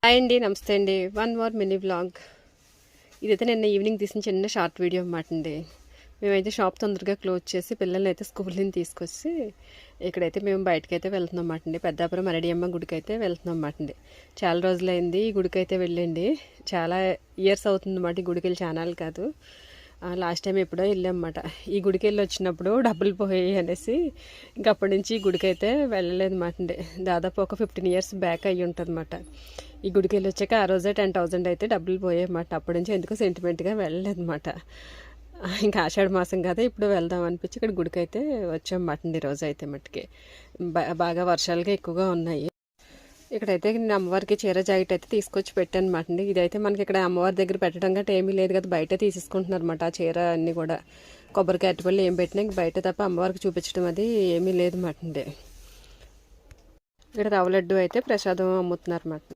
Hi అండి, నమస్తే అండి. One more mini vlog. ఇదైతే నిన్న ఈవినింగ్ తీసిన చిన్న షార్ట్ వీడియో అన్నమాట అండి. మేమైతే షాప్ తొందరగా క్లోజ్ చేసి పిల్లల్ని అయితే స్కూల్ నుంచి తీసుకొచ్చి ఇక్కడైతే మేము బయటకైతే వెళ్తున్నాం అన్నమాట అండి. పెద్దాపురం మరడియమ్మ గుడికి అయితే వెళ్తున్నాం అన్నమాట అండి. చాలా రోజులైంది ఈ గుడికి అయితే వెళ్ళండి. చాలా ఇయర్స్ అవుతుంది అన్నమాట ఈ గుడికి వెళ్ళి. ఛానల్ కాదు, లాస్ట్ టైం ఎప్పుడో వెళ్ళామన్నమాట. ఈ గుడికి వెళ్ళి వచ్చినప్పుడు డబ్బులు పోయాయి అనేసి ఇంక అప్పటి నుంచి ఈ గుడికి అయితే వెళ్ళలేదు అన్నమాట అండి. దాదాపు ఒక 15 years బ్యాక్ అయ్యి ఉంటుంది అన్నమాట. ఈ గుడికి వెళ్ళి వచ్చాక ఆ రోజే 10,000 అయితే డబ్బులు పోయాయి అన్నమాట. అప్పటి నుంచి ఎందుకో సెంటిమెంట్గా వెళ్ళలేదు అన్నమాట. ఇంకా ఆషాఢ మాసం కదా, ఇప్పుడు వెళ్దాం అనిపించి ఇక్కడ గుడికి అయితే వచ్చామన్నమాట అండి. రోజు అయితే మట్టుకి బాగా వర్షాలుగా ఎక్కువగా ఉన్నాయి. ఇక్కడైతే నేను అమ్మవారికి చీర జాకెట్ అయితే తీసుకొచ్చి పెట్టాను అనమాట అండి. ఇదైతే మనకి ఇక్కడ అమ్మవారి దగ్గర పెట్టడం గట్రా ఏమీ లేదు కదా, బయట తీసేసుకుంటున్నారు అనమాట. ఆ చీర అన్నీ కూడా కొబ్బరికాయ అరటిపళ్ళు ఏం పెట్టినా బయట తప్ప అమ్మవారికి చూపించడం అది ఏమీ లేదు అన్నమాట అండి. ఇక్కడ రవ్వ లడ్డు అయితే ప్రసాదం అమ్ముతున్నారు అన్నమాట.